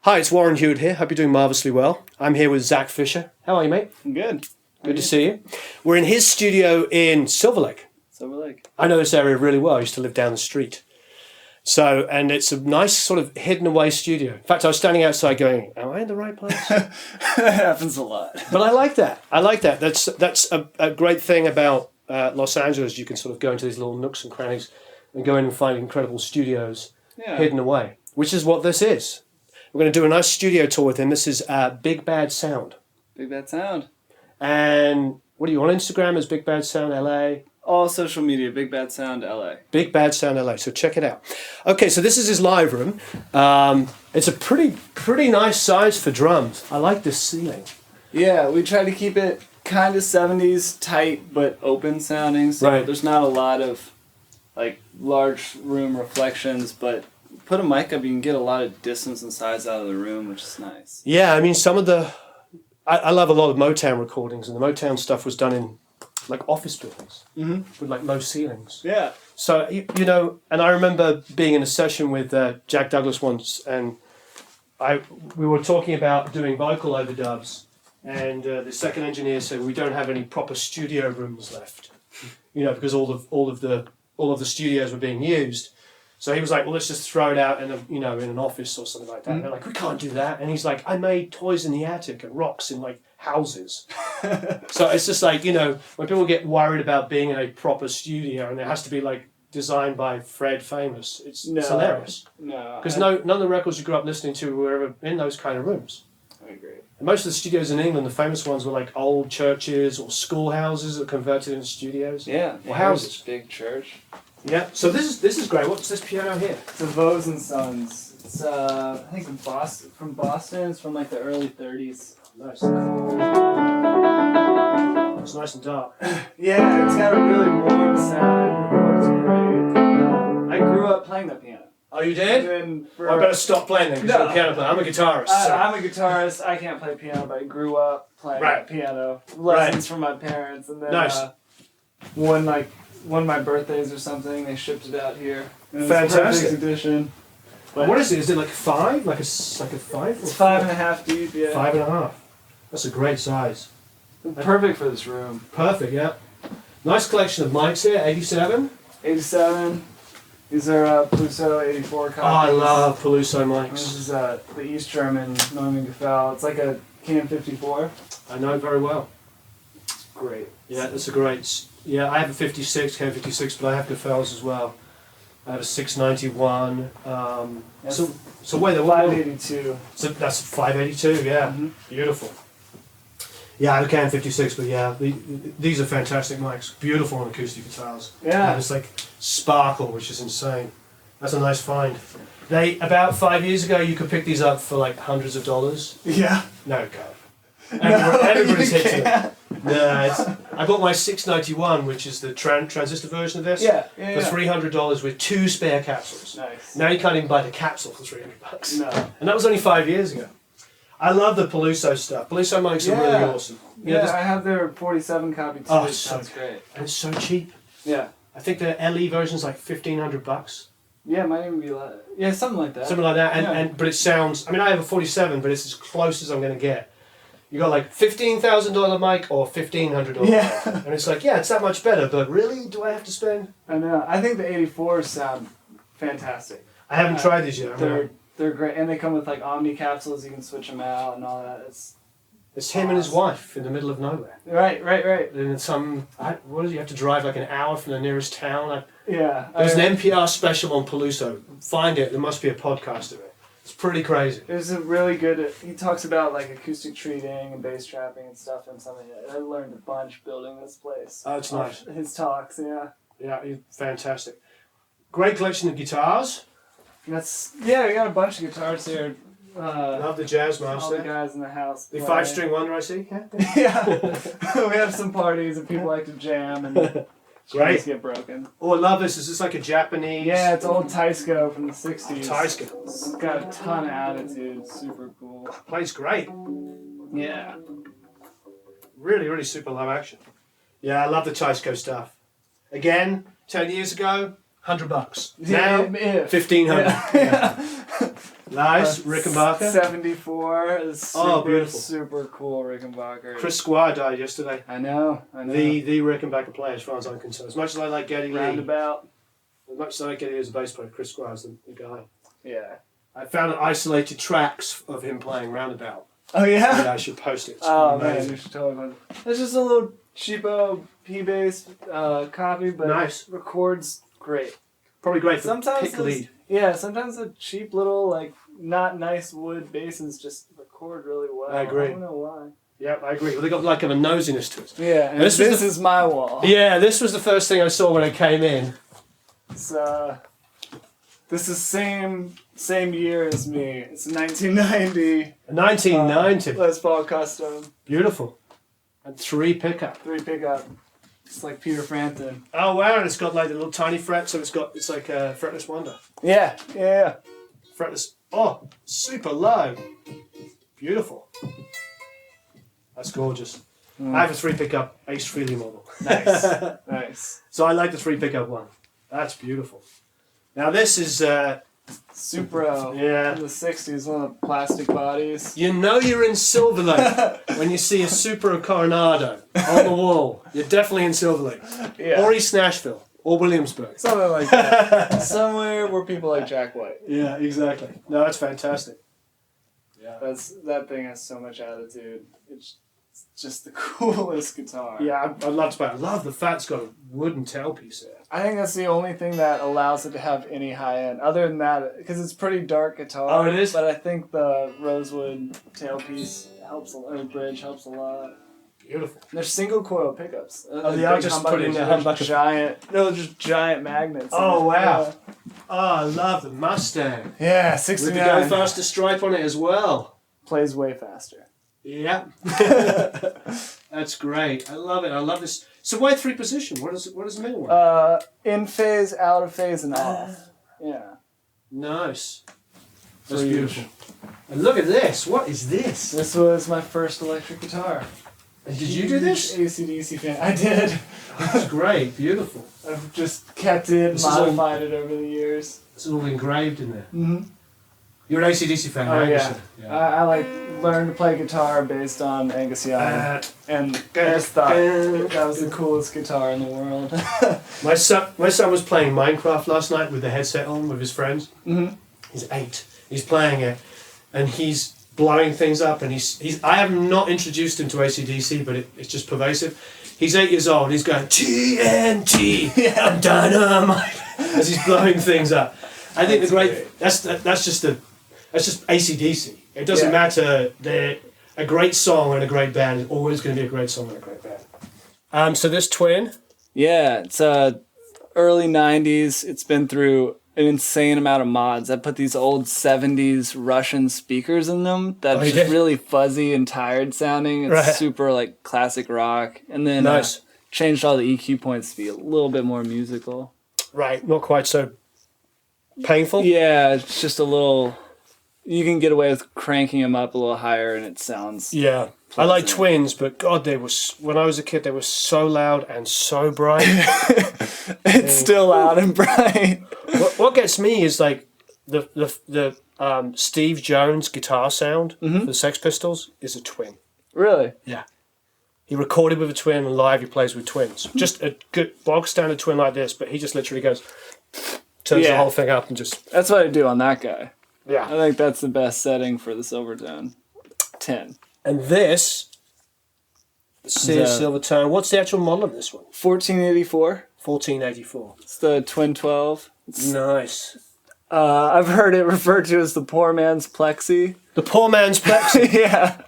Hi, it's Warren Hewitt here. Hope you're doing marvellously well. I'm here with Zach Fisher. How are you, mate? I'm good. Good to see you. We're in his studio in Silver Lake. Silver Lake. I know this area really well. I used to live down the street. So, and it's a nice sort of hidden away studio. In fact, I was standing outside going, am I in the right place? That happens a lot. But I like that. I like that. That's a great thing about Los Angeles. You can sort of go into these little nooks and crannies and go in and find incredible studios hidden away, which is what this is. We're going to do a nice studio tour with him. This is Big Bad Sound. Big Bad Sound. And what are you on Instagram as Big Bad Sound LA? All social media, Big Bad Sound LA. Big Bad Sound LA. So check it out. Okay, so this is his live room. It's a pretty nice size for drums. I like this ceiling. Yeah, we try to keep it kind of 70s tight but open sounding. So there's not a lot of like large room reflections, but put a mic up, you can get a lot of distance and size out of the room, which is nice. Yeah, I mean some of the I love a lot of Motown recordings, and the Motown stuff was done in like office buildings with like low ceilings. Yeah. So, you know, and I remember being in a session with Jack Douglas once, and we were talking about doing vocal overdubs, and the second engineer said, we don't have any proper studio rooms left, you know, because all of the studios were being used. So he was like, well, let's just throw it out in in an office or something like that. And they're like, we can't do that. And he's like, I made toys in the attic and rocks in like houses. So it's just like, you know, when people get worried about being in a proper studio and it has to be like designed by Fred Famous, it's hilarious. No. Because none of the records you grew up listening to were ever in those kind of rooms. I agree. And most of the studios in England, the famous ones were like old churches or schoolhouses that converted into studios. Yeah. Or houses. Big church. Yeah, so this is great. What's this piano here? It's a Vos and Sons. It's I think from Boston. It's from like the early 30s. Nice. It's nice and dark. Yeah, it's got a really warm sound. It works great. I grew up playing that piano. Oh, you did? I better stop playing then, because you're a piano player. I'm a guitarist. I'm a guitarist. I can't play piano, but I grew up playing piano. Lessons from my parents, and then one of my birthdays or something, they shipped it out here. Fantastic edition. But what is it? Is it like 5? Like a 5? It's 5.5 deep. Yeah. 5.5. That's a great size. Perfect for this room. Perfect. Yeah. Nice collection of mics here. 87. 87. These are Peluso 84 copies. Oh, I love Peluso mics. This is the East German Neumann U87. It's like a CM54. I know it very well. It's great. Yeah, that's a great. Yeah, I have a 56 CM56, but I have Gefels as well. I have a 691. So wait, 582. So that's 582. Yeah, beautiful. Yeah, I have a CM56, but yeah, these are fantastic mics. Beautiful on acoustic guitars. Yeah, and it's like sparkle, which is insane. That's a nice find. About 5 years ago, you could pick these up for like hundreds of dollars. Yeah. No, God. Everybody's hit them. No, I bought my 691, which is the transistor version of this, for $300 with 2 spare capsules. Nice. Now you can't even buy the capsule for $300. No. And that was only 5 years ago. I love the Peluso stuff. Peluso mics are really awesome. Yeah, I have their 47 copy too. Oh, it sounds great. And it's so cheap. Yeah. I think the LE version's like $1,500. Yeah, it might even be like something like that. Something like that. But it sounds. I mean, I have a 47, but it's as close as I'm going to get. You got like $15,000 mic or $1,500 mic. And it's like, yeah, it's that much better, but really, do I have to spend? I know. I think the 84s sound fantastic. I haven't tried these yet. They're great, and they come with like Omni capsules. You can switch them out and all that. It's him and his wife in the middle of nowhere. Right. And it's what does he have to drive like an hour from the nearest town? There's an NPR special on Peluso. Find it. There must be a podcast of it. It's pretty crazy. There's a really good. He talks about like acoustic treating and bass trapping and stuff and something. I learned a bunch building this place. Oh, it's nice. His talks, Yeah, fantastic. Great collection of guitars. We got a bunch of guitars here. Love the Jazzmaster. All the guys in the house. The 5-string Wonder, I see. Yeah. We have some parties and people like to jam and strings get broken. Oh, I love this. Is this like a Japanese? Yeah, it's old Teisco from the 60s. Teisco. It's got a ton of attitude. Super cool. Plays great. Yeah. Really, really super low action. Yeah, I love the Teisco stuff. Again, 10 years ago, $100. Now, $1,500. Nice, Rickenbacker. 74. Super, beautiful. super cool Rickenbacker. Chris Squire died yesterday. I know. The Rickenbacker player, as far as I'm concerned. As much as I like Geddy Lee, Roundabout. as much as I like Geddy Lee as a bass player, Chris Squire's the guy. Yeah. I found isolated tracks of him playing Roundabout. Oh, yeah? Yeah, I should post it. It's Oh, amazing. man, you should totally find it. It's just a little cheapo P-bass copy, but Nice. records great. Probably great for Sometimes pick lead. Yeah, sometimes the cheap little, like, not nice wood basses just record really well. I agree. I don't know why. Yeah, I agree. Well, they got like a nosiness to it. Yeah, and This this, was is my wall. Yeah, this was the first thing I saw when I came in. It's, this is same year as me. It's 1990. 1990. Les Paul Custom. Beautiful. And 3 pickup. 3 pickup. It's like Peter Frampton. Oh wow, and it's got like the little tiny fret, so it's like a fretless wonder. Yeah. Fretless. Oh, super low. Beautiful. That's gorgeous. I have a 3 pickup Ace Frehley model. Nice. Nice. So I like the 3 pickup one. That's beautiful. Now this is Supra. Yeah. In the 60s, one of the plastic bodies. you know you're in Silver Lake when you see a Supra Coronado on the wall. You're definitely in Silver Lake. Yeah. Or East Nashville. Or Williamsburg. Something like that. Somewhere where people like Jack White. Yeah, exactly. No, that's fantastic. Yeah. That thing has so much attitude. It's just the coolest guitar. Yeah, I'd love to play it. I love the fact it's got a wooden tailpiece there. I think that's the only thing that allows it to have any high end. Other than that, because it's pretty dark guitar. Oh, it is? But I think the rosewood tailpiece helps, or bridge helps a lot. Beautiful. And there's single coil pickups. Oh, yeah, I just put in the humbucker. Giant. No, just giant magnets. Oh, wow. Oh, I love the Mustang. Yeah, With 69. the Go Faster stripe on it as well. Plays way faster. Yeah. That's great. I love it. I love this. So why 3 position? What does the middle one? In phase, out of phase, and off. Yeah. Nice. That's Huge. beautiful. And look at this. What is this? This was my first electric guitar. And did you do this? AC/DC fan. I did. That's great. Beautiful. I've just kept it, This is all- modified it over the years. It's all engraved in there. Mm-hmm. You're an AC/DC fan, Oh, right? yeah. I like learned to play guitar based on Angus Young, and I just thought that was the coolest guitar in the world. My son was playing Minecraft last night with the headset on with his friends. Mm-hmm. He's 8. He's playing it, and he's blowing things up. And he's. I have not introduced him to AC/DC, but it's just pervasive. He's 8 years old. He's going TNT and dynamite as he's blowing things up. I think that's just AC/DC. It doesn't matter. A great song and a great band is always going to be a great song and a great band. So this Twin. Yeah, it's early 90s. It's been through an insane amount of mods. I put these old 70s Russian speakers in them that are just really fuzzy and tired sounding. It's super like classic rock. And then changed all the EQ points to be a little bit more musical. Right, not quite so painful. Yeah, it's just a little... You can get away with cranking them up a little higher and it sounds... Yeah. I like Twins, but God, when I was a kid, they were so loud and so bright. It's still loud and bright. What gets me is like the Steve Jones guitar sound for the Sex Pistols is a Twin. Really? Yeah. He recorded with a Twin and live he plays with Twins. Just a good bog standard Twin like this, but he just literally goes, turns the whole thing up and just... That's what I do on that guy. Yeah. I think that's the best setting for the Silvertone 10. And this is Silvertone. What's the actual model of this one? 1484. 1484. It's the Twin 12. Nice. I've heard it referred to as the poor man's plexi. The poor man's plexi. Yeah.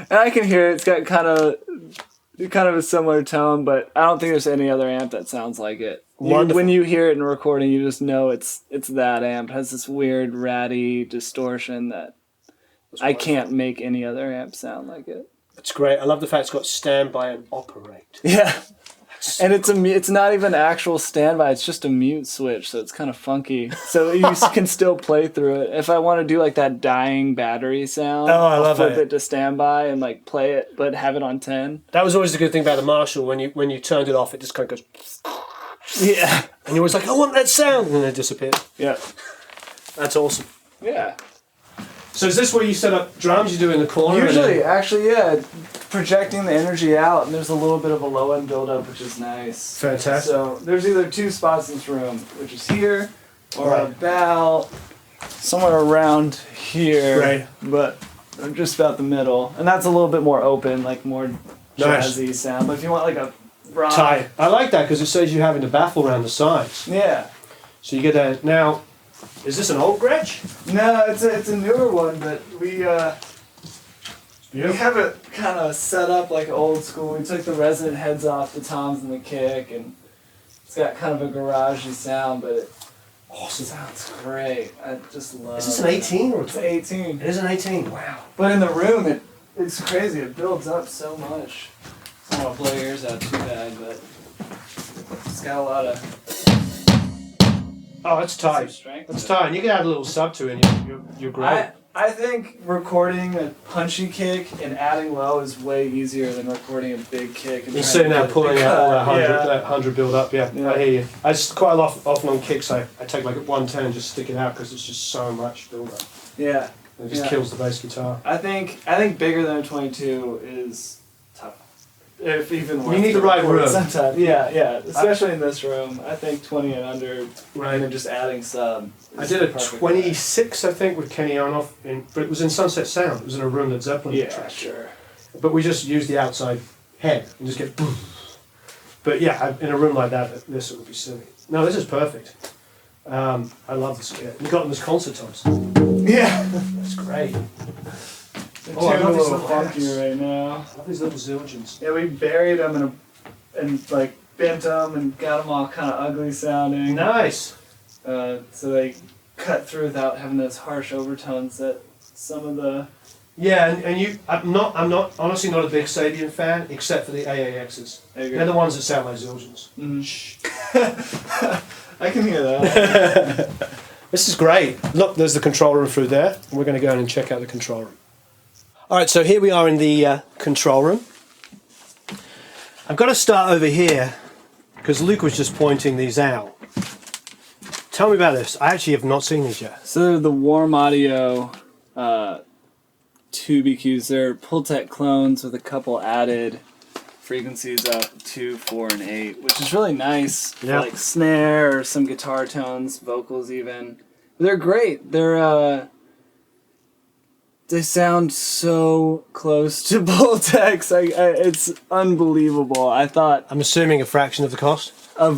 And I can hear it. It's got kind of a similar tone, but I don't think there's any other amp that sounds like it. When you hear it in recording, you just know it's that amp. It has this weird, ratty distortion that I can't make any other amp sound like it. It's great. I love the fact it's got standby and operate. Yeah. And it's not even actual standby. It's just a mute switch, so it's kind of funky. So you can still play through it. If I want to do like that dying battery sound, I'll flip it to standby and like play it, but have it on 10. That was always the good thing about the Marshall. When you turned it off, it just kind of goes. Yeah. And you're always like, I want that sound, and then it disappeared. Yeah. That's awesome. Yeah. So is this where you set up drums? You do in the corner? Usually, actually, yeah. Projecting the energy out, and there's a little bit of a low end buildup, which is nice. Fantastic. So there's either 2 spots in this room, which is here, or about somewhere around here. Right. But just about the middle, and that's a little bit more open, like more jazzy sound. But if you want like a rock, tight. I like that because it saves you having to baffle around the sides. Yeah. So you get that now. Is this an old Gretsch? No, it's a newer one, but we have it kind of set up like old school. We took the resonant heads off the toms and the kick, and it's got kind of a garagey sound, but it sounds great. I just love it. Is this an 18 or It's 18. It is an 18. Wow. But in the room, it's crazy. It builds up so much. I don't want to blow your ears out too bad, but it's got a lot of... Oh, it's tight. It's tight. And you can add a little sub to it and you're great. I think recording a punchy kick and adding low is way easier than recording a big kick. And you're sitting there pulling out all that 100, yeah. that 100 build up, yeah. I hear you. I just quite often on kicks, I take like a 110 and just stick it out because it's just so much build up. Yeah. It just kills the bass guitar. I think bigger than a 22 is tough. If even worth you need the right room. Sometimes, yeah. Especially in this room, I think 20 and under, right. And then just adding sub. I did a 26, I think, with Kenny Arnoff, but it was in Sunset Sound. It was in a room that Zeppelin Yeah, sure. But we just used the outside head and just get boom. But yeah, in a room like that, this would be silly. No, this is perfect. I love this kit. We got them as concert tops. Yeah. That's great. They're I love a these little little funky hats. right now. I love these little zildjians. Yeah, we buried them and like bent them and got them all kind of ugly sounding. Nice. So they cut through without having those harsh overtones that some of the... Yeah, and you, I'm honestly not a big Sabian fan, except for the AAXs. They're the ones that sound like zildjians. I can hear that. This is great. Look, there's the control room through there. We're going to go in and check out the control room. All right, so here we are in the control room. I've got to start over here because Luke was just pointing these out. Tell me about this. I actually have not seen these yet. So they're the Warm Audio tube EQs. They're Pultec clones with a couple added frequencies up 2, 4, and 8, which is really nice. Yeah. Like snare or some guitar tones, vocals even. They're great. They sound so close to Pultecs. It's unbelievable. I'm assuming a fraction of the cost? A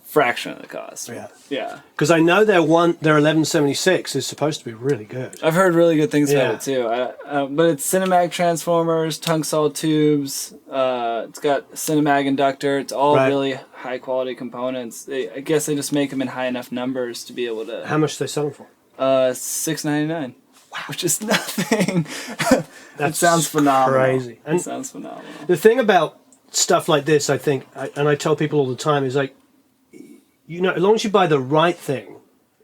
fraction of the cost. Yeah. Yeah. Because I know their 1176 is supposed to be really good. I've heard really good things about it too. But it's Cinemag transformers, tungsol tubes. It's got Cinemag inductor. It's all really high quality components. I guess they just make them in high enough numbers to be able to. How much do they sell them for? $6.99. Wow, which is nothing. That sounds phenomenal. Crazy. It sounds phenomenal. The thing about stuff like this, I think, and I tell people all the time, is like, you know, as long as you buy the right thing,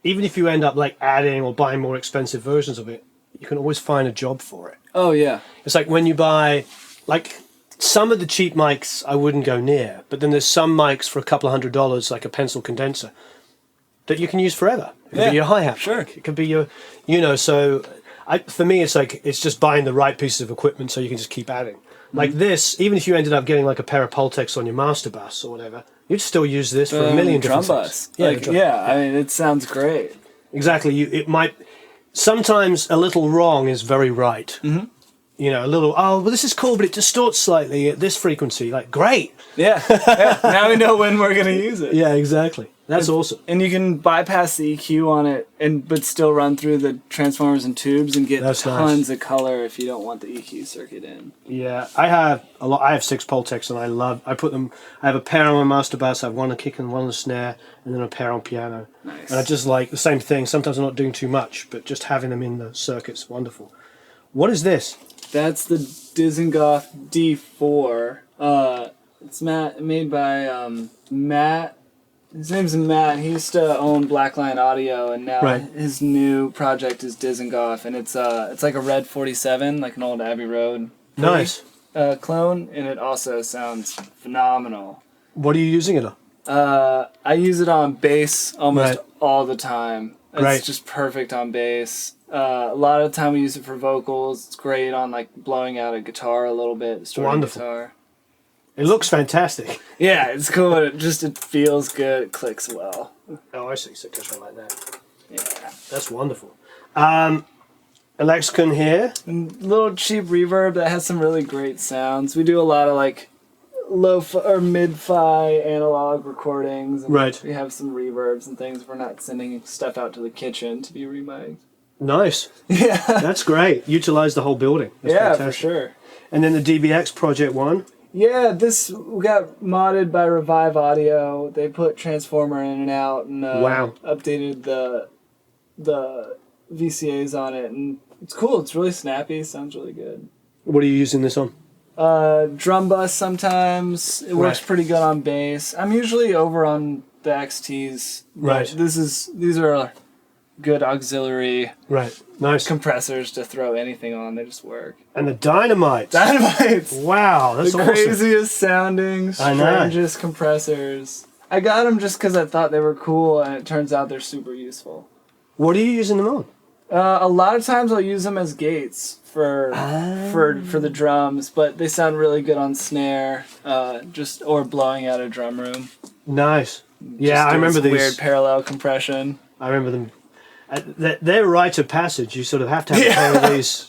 even if you end up like adding or buying more expensive versions of it, you can always find a job for it. Oh yeah. It's like when you buy, like some of the cheap mics I wouldn't go near, but then there's some mics for a couple of $100, like a pencil condenser, that you can use forever. It could be your hi-hat. Sure. It could be your, you know, so for me it's like, it's just buying the right pieces of equipment so you can just keep adding. Like this, even if you ended up getting like a pair of Pultecs on your master bus or whatever, you'd still use this for a million different things. Yeah, yeah, I mean, it sounds great. Exactly. It might, sometimes a little wrong is very right. Mm-hmm. You know, a little, oh, well, this is cool, but it distorts slightly at this frequency. Like, great. Yeah. Now we know when we're going to use it. Yeah, exactly. That's awesome. And you can bypass the EQ on it, but still run through the transformers and tubes and get tons of color if you don't want the EQ circuit in. Yeah, I have a lot. I have 6 Pultecs, and I put them. I have a pair on my master bass. I have one on kick and one on the snare, and then a pair on piano. Nice. And I just like the same thing. Sometimes I'm not doing too much, but just having them in the circuit's wonderful. What is this? That's the Dizengoff D4. It's made by Matt. His name's Matt. He used to own Blackline Audio, and now his new project is Dizengoff, and it's like a Red 47, like an old Abbey Road. Nice. Clone, and it also sounds phenomenal. What are you using it on? I use it on bass almost all the time. It's just perfect on bass. A lot of the time we use it for vocals. It's great on like blowing out a guitar a little bit. Wonderful. Guitar. It looks fantastic. Yeah, it's cool. It feels good. It clicks well. Oh, I see. So it goes around like that. Yeah. That's wonderful. A Lexicon here. And little cheap reverb that has some really great sounds. We do a lot of like low or mid-fi analog recordings. And right. We have some reverbs and things. We're not sending stuff out to the kitchen to be remiked. Nice. Yeah. That's great. Utilize the whole building. That's fantastic. For sure. And then the DBX Project 1. Yeah, this got modded by Revive Audio. They put transformer in and out and updated the VCAs on it, and it's cool. It's really snappy. Sounds really good. What are you using this on? Drum bus sometimes. It works pretty good on bass. I'm usually over on the XTs. Right. These are good auxiliary nice compressors to throw anything on. They just work. And the Dynamites. Wow, that's the awesome. Craziest sounding, strangest compressors. I got them just because I thought they were cool, and it turns out they're super useful. What are you using them on? A lot of times I'll use them as gates for the drums, but they sound really good on snare, or blowing out a drum room. Nice. Yeah, I remember these weird parallel compression. I remember them. They're rite of passage. You sort of have to have a pair of these.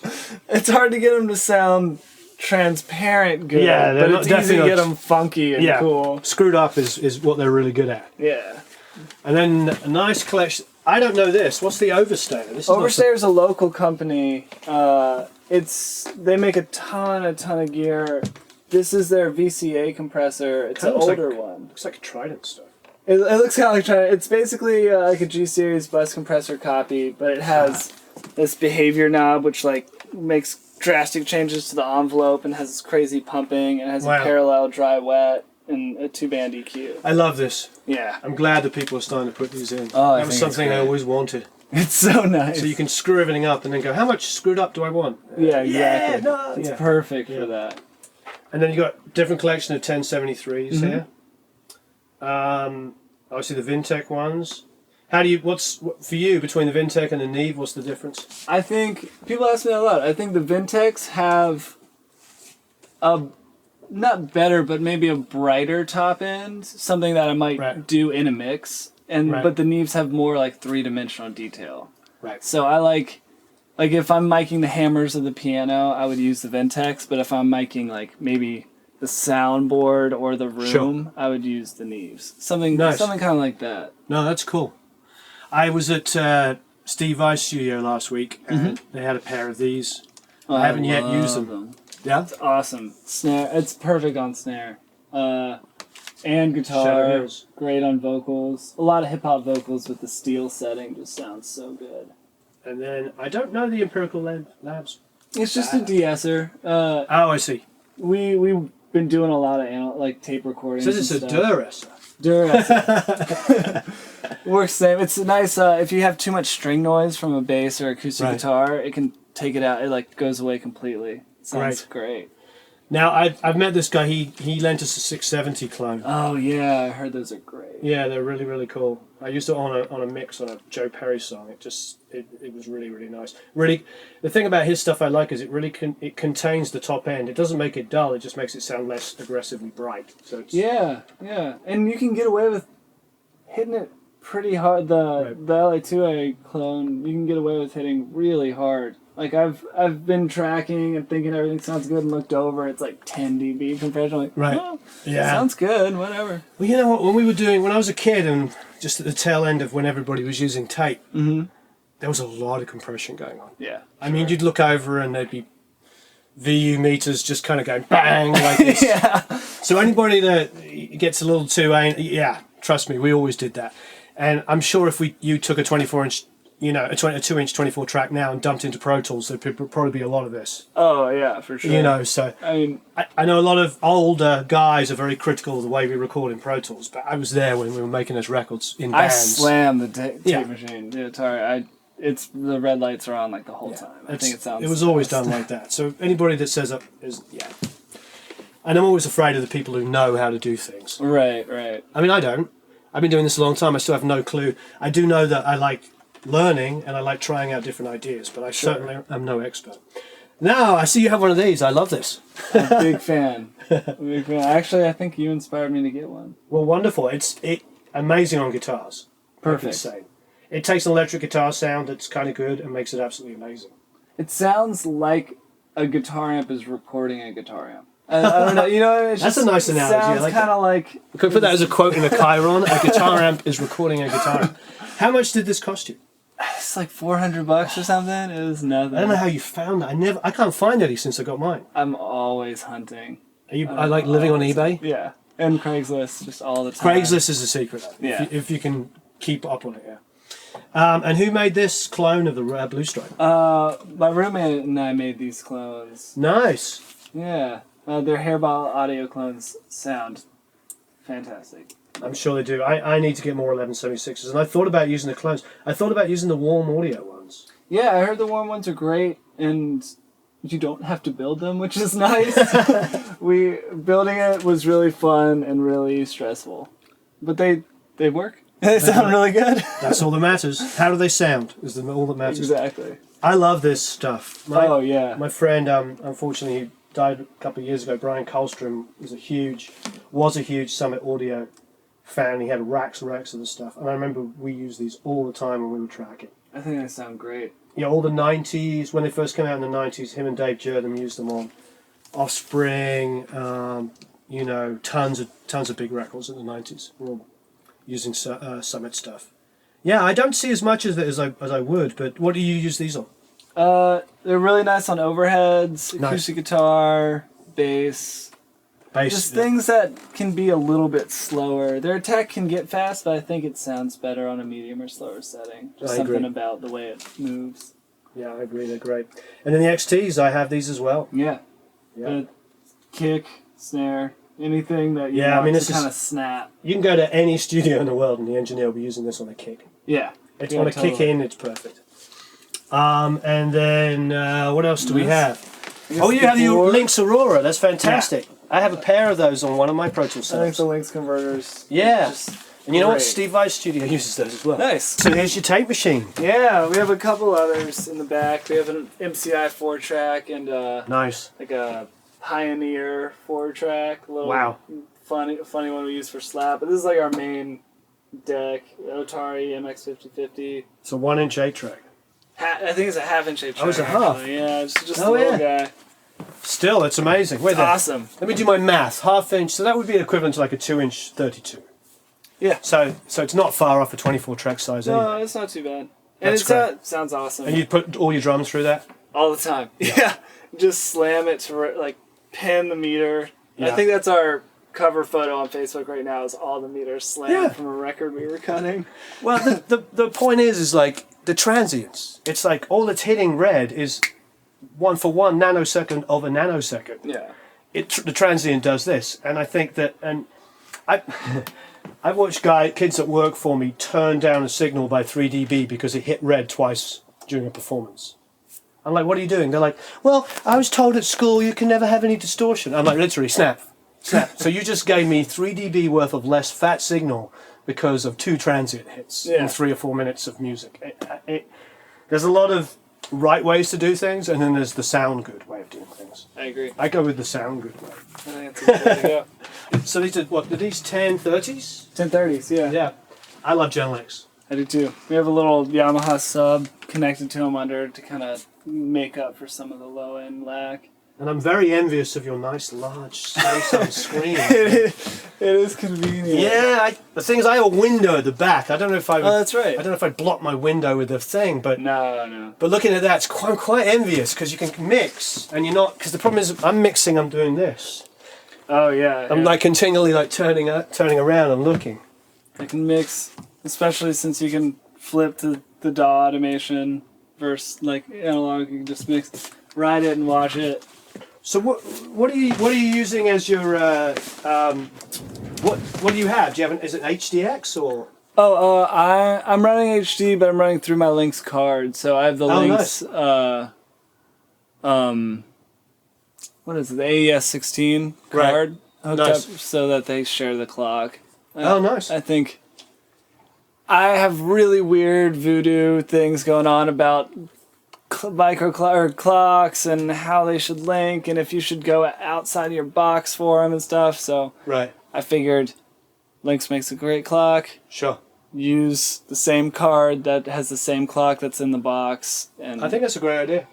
It's hard to get them to sound transparent good, but it's easy to get them funky and cool. Screwed up is what they're really good at. Yeah. And then a nice collection. I don't know this. What's the Overstayer? Overstayer is a local company. They make a ton of gear. This is their VCA compressor. It's an older one. Looks like a Trident stuff. It looks kind of like Trident. It's basically like a G series bus compressor copy, but it has this behavior knob which like makes drastic changes to the envelope and has this crazy pumping and has a parallel dry wet and a 2-band EQ. I love this. Yeah. I'm glad that people are starting to put these in. Oh, that was something I always wanted. It's so nice. So you can screw everything up and then go, how much screwed up do I want? Yeah, exactly. It's perfect for that. And then you got different collection of 1073s here. Obviously the Vintech ones. What's for you between the Vintech and the Neve? What's the difference? I think people ask me that a lot. I think the Vintechs have a not better, but maybe a brighter top end, something that I might do in a mix. But the Neves have more like 3-dimensional detail. Right. So I like if I'm miking the hammers of the piano, I would use the Vintechs. But if I'm miking like maybe the soundboard or the room, I would use the Neves. Something kind of like that. No, that's cool. I was at Steve Vai's studio last week, and they had a pair of these. I haven't yet used them. Yeah, it's awesome. Snare, it's perfect on snare, and guitar. Great on vocals. A lot of hip hop vocals with the steel setting just sounds so good. And then I don't know the Empirical Labs. It's just a de-esser. I see. We've been doing a lot of tape recordings. So it's a DerrEsser. Works same. It's nice if you have too much string noise from a bass or acoustic guitar, it can take it out. It goes away completely. It sounds great. Now I've met this guy. He lent us a 670 clone. Oh yeah, I heard those are great. Yeah, they're really really cool. I used it on a mix on a Joe Perry song. It was really really nice. Really, the thing about his stuff I like is it contains the top end. It doesn't make it dull. It just makes it sound less aggressively bright. So it's, yeah, and you can get away with hitting it pretty hard. The LA2A clone, you can get away with hitting really hard. Like I've been tracking and thinking everything sounds good and looked over, it's like 10 dB compression. I'm like, sounds good, whatever. Well, you know what? When I was a kid and just at the tail end of when everybody was using tape, there was a lot of compression going on. Yeah. I mean, you'd look over and there'd be VU meters just kind of going bang like this. So anybody that gets a little too, trust me, we always did that. And I'm sure if you took a 24-inch, a 2-inch 24 track now and dumped into Pro Tools, there'd probably be a lot of this. Oh yeah, for sure. So I know a lot of older guys are very critical of the way we record in Pro Tools, but I was there when we were making those records in bands. I slammed the tape machine. The Atari. It's the red lights are on like the whole time. I think it sounds. It was always done like that. So anybody that says and I'm always afraid of the people who know how to do things. Right. I mean, I don't. I've been doing this a long time. I still have no clue. I do know that I like learning and I like trying out different ideas, but I certainly am no expert. Now, I see you have one of these. I love this. I'm a big fan. Big fan. Actually, I think you inspired me to get one. Well, wonderful. It's amazing on guitars. Perfect. Insane. It takes an electric guitar sound that's kind of good and makes it absolutely amazing. It sounds like a guitar amp is recording a guitar amp. I don't know. You know, it's that's just, a nice analogy. Sounds like kind of like. We could put that as a quote in a Chiron. A guitar amp is recording a guitar amp. How much did this cost you? It's like $400 or something. It was nothing. I don't know how you found that. I can't find any since I got mine. I'm always hunting. I like living on eBay. Yeah, and Craigslist just all the time. Craigslist is a secret. Yeah, if you can keep up on it. Yeah. And who made this clone of the Blue Stripe? My roommate and I made these clones. Nice. Yeah, their Hairball audio clones sound fantastic. I'm sure they do. I need to get more 1176s, and I thought about using the clones. I thought about using the warm audio ones. Yeah, I heard the warm ones are great, and you don't have to build them, which is nice. Building it was really fun and really stressful, but they work. They sound really good. That's all that matters. How do they sound? Is all that matters. Exactly. I love this stuff. My friend, unfortunately, he died a couple of years ago. Brian Karlstrom was a huge Summit Audio fan. He had racks and racks of this stuff, and I remember we used these all the time when we were tracking. I think they sound great. Yeah, all the 90s, when they first came out in the 90s, him and Dave Jerdam used them on Offspring, tons of big records in the 90s. We're all using Summit stuff. Yeah, I don't see as much of it as I would, but what do you use these on? They're really nice on overheads, acoustic guitar, bass. Just things that can be a little bit slower. Their attack can get fast, but I think it sounds better on a medium or slower setting. Just something about the way it moves. Yeah, I agree. They're great. And then the XTs, I have these as well. Yeah. Kick, snare, anything that you want to kind of snap. You can go to any studio in the world and the engineer will be using this on a kick. Yeah. It's on a kick in, it's perfect. And then what else do we have? Oh, you have your Lynx Aurora. That's fantastic. Yeah. I have a pair of those on one of my Pro Tools setups. I think the Lynx converters. Yeah. And you know what? Steve Vai's studio uses those as well. Nice. So here's your tape machine. Yeah, we have a couple others in the back. We have an MCI 4-track and nice. Like a Pioneer 4-track. Wow. Funny one we use for slap. But this is like our main deck. Otari MX5050. It's a 1-inch 8-track. I think it's a 1/2-inch 8-track. Oh, it's a half. Actually. Yeah, it's just a little guy. Still, it's amazing. Wait, awesome. Let me do my math. 1/2-inch, so that would be equivalent to like a 2-inch 32. Yeah. So it's not far off a 24-track size anyway. No, it's not too bad. And it sounds awesome. And you put all your drums through that? All the time. Yeah. Just slam it to pin the meter. Yeah. I think that's our cover photo on Facebook right now is all the meters slammed from a record we were cutting. Well, the point is like the transients. It's like all that's hitting red is 1 for 1 nanosecond of a nanosecond. Yeah. The transient does this, and I think that, and I've watched kids at work for me turn down a signal by 3 dB because it hit red twice during a performance. I'm like, what are you doing? They're like, well, I was told at school you can never have any distortion. I'm like, literally, snap. So you just gave me 3 dB worth of less fat signal because of 2 transient hits in 3 or 4 minutes of music. There's a lot of right ways to do things, and then there's the sound good way of doing things. I agree. I go with the sound good way. I think that's a good way to go. So these are what? Are these 1030s? 1030s, yeah. Yeah. I love Genelecs. I do too. We have a little Yamaha sub connected to them under to kind of make up for some of the low end lack. And I'm very envious of your nice large Samsung screen. It is convenient. Yeah, the thing is, I have a window at the back. I don't know if I would, oh, that's right. I don't know if I'd block my window with the thing, but no. But looking at that, I'm quite envious because you can mix, and you're not. Because the problem is, I'm mixing. I'm doing this. Oh yeah. I'm like continually like turning around and looking. I can mix, especially since you can flip to the DAW automation versus like analog. You can just mix, ride it and watch it. So what are you using as your what do you have? Do you have is it HDX or? Oh, I'm running HD, but I'm running through my Lynx card. So I have the Lynx. Nice. What is it? The AES16 card hooked up so that they share the clock. Oh, nice. I think I have really weird voodoo things going on about clocks and how they should link and if you should go outside of your box for them and stuff. So I figured Lynx makes a great clock. Sure. Use the same card that has the same clock that's in the box. And I think that's a great idea.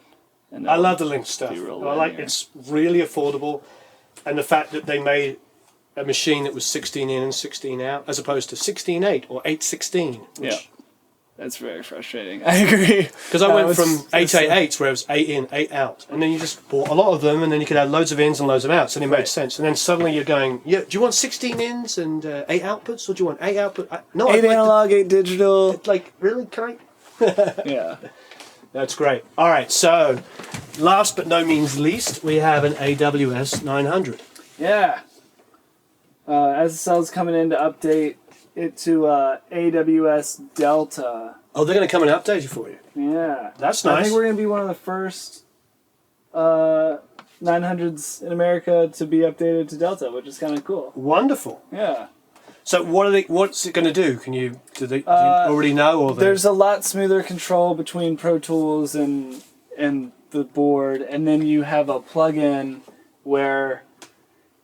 I love the Lynx stuff. It's really affordable, and the fact that they made a machine that was 16 in and 16 out, as opposed to 16/8 or 8/16. Yeah, that's very frustrating. I agree. Because I went from 8/8/8s where it was 8 in, 8 out, and then you just bought a lot of them, and then you could have loads of ins and loads of outs, and it made sense. And then suddenly you're going, yeah, do you want 16 ins and 8 outputs, or do you want 8 output? No, 8 analog, 8 digital. Like, really? Can I? Yeah. That's great. All right, so last but no means least, we have an AWS 900. Yeah. SSL's coming in to update it to AWS Delta. Oh, they're going to come and update it for you? Yeah. That's nice. I think we're going to be one of the first 900s in America to be updated to Delta, which is kind of cool. Wonderful. Yeah. So what's it going to do? Do you already know? Or there's a lot smoother control between Pro Tools and the board, and then you have a plugin where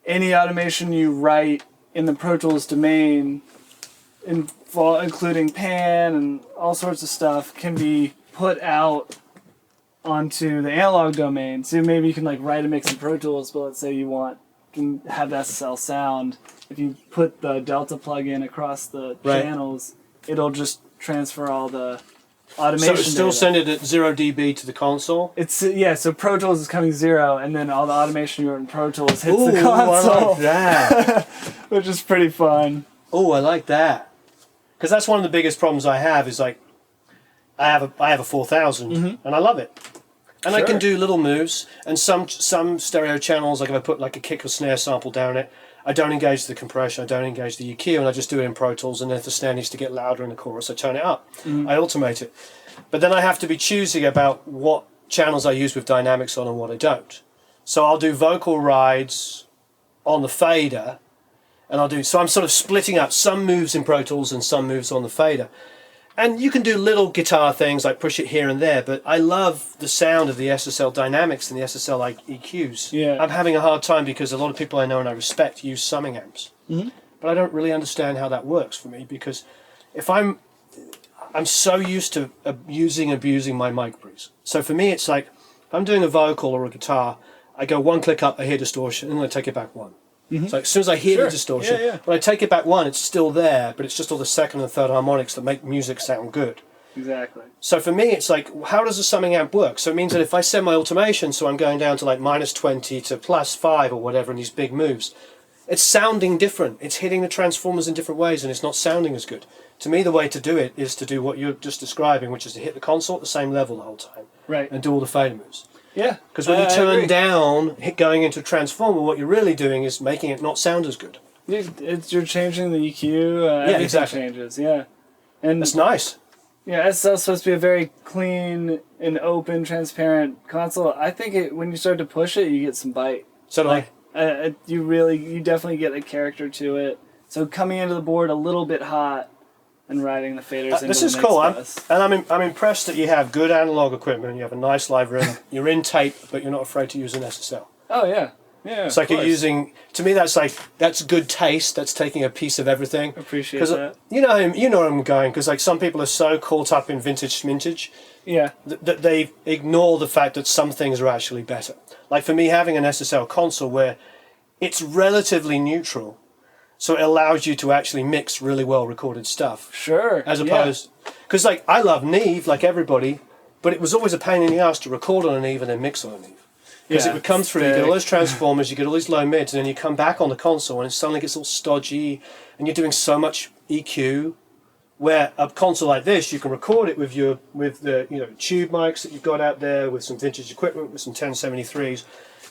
any automation you write in the Pro Tools domain, including pan and all sorts of stuff, can be put out onto the analog domain. So maybe you can like write a mix in Pro Tools, but let's say you can have the SSL sound. If you put the Delta plugin across the channels, it'll just transfer all the automation. So it still send it at 0 dB to the console? So Pro Tools is coming 0, and then all the automation you wrote in Pro Tools hits the console. I like that. Which is pretty fun. Oh, I like that. Because that's one of the biggest problems I have is like, I have a 4000, and I love it. And I can do little moves, and some stereo channels, like if I put like a kick or snare sample down it, I don't engage the compression, I don't engage the EQ, and I just do it in Pro Tools, and if the snare needs to get louder in the chorus, I turn it up. I automate it. But then I have to be choosy about what channels I use with dynamics on and what I don't. So I'll do vocal rides on the fader, and so I'm sort of splitting up some moves in Pro Tools and some moves on the fader. And you can do little guitar things like push it here and there, but I love the sound of the SSL dynamics and the SSL EQs. Yeah. I'm having a hard time because a lot of people I know and I respect use summing amps. But I don't really understand how that works for me, because if I'm so used to abusing my mic breeze. So for me it's like, if I'm doing a vocal or a guitar, I go one click up, I hear distortion, and then I take it back one. So as soon as I hear the distortion, when I take it back one, it's still there, but it's just all the second and third harmonics that make music sound good. Exactly. So for me, it's like, how does a summing amp work? So it means that if I set my automation, so I'm going down to like -20 to +5 or whatever in these big moves, it's sounding different. It's hitting the transformers in different ways, and it's not sounding as good. To me, the way to do it is to do what you're just describing, which is to hit the console at the same level the whole time, and do all the fader moves. Yeah. Because when you turn down, going into transformer, what you're really doing is making it not sound as good. You're changing the EQ. Everything changes. Yeah. And that's nice. Yeah, SSL's supposed to be a very clean and open, transparent console. I think when you start to push it, you get some bite. So do I. You definitely get a character to it. So coming into the board a little bit hot and riding the faders into this the is cool. bus. I'm impressed that you have good analog equipment. You have a nice live room. You're in tape, but you're not afraid to use an SSL. Oh yeah, yeah. It's like you're using. To me, that's good taste. That's taking a piece of everything. Appreciate that. You know where I'm going, because like some people are so caught up in vintage mintage. Yeah. That they ignore the fact that some things are actually better. Like for me, having an SSL console where it's relatively neutral. So it allows you to actually mix really well recorded stuff. Sure. As opposed, because like I love Neve like everybody, but it was always a pain in the ass to record on a Neve and then mix on a Neve. Because it would come through, you get all those transformers, you get all these low mids, and then you come back on the console and it suddenly gets all stodgy, and you're doing so much EQ. Where a console like this, you can record it with the tube mics that you've got out there, with some vintage equipment, with some 1073s,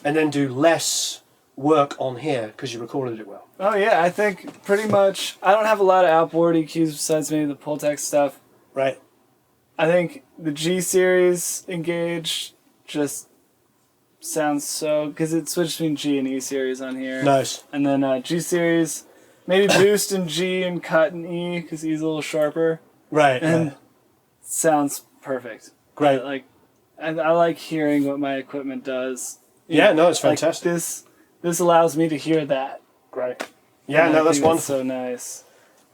and then do less work on here because you recorded it well. Oh yeah, I think pretty much. I don't have a lot of outboard EQs besides maybe the Altec stuff. Right. I think the G series Engage just sounds so, because it switched between G and E series on here. Nice. And then G series, maybe boost in G and cut in E because E's a little sharper. Right. And sounds perfect. Great. Like, and I like hearing what my equipment does. Yeah, no, it's Like fantastic. this allows me to hear that. Great. Yeah, And no, I that's think wonderful. so nice.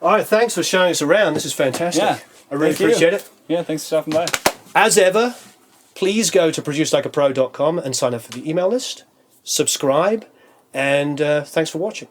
All right, thanks for showing us around. This is fantastic. Yeah, I really thank you. appreciate it. Yeah, thanks for stopping by. As ever, please go to producelikeapro.com and sign up for the email list, subscribe, and thanks for watching.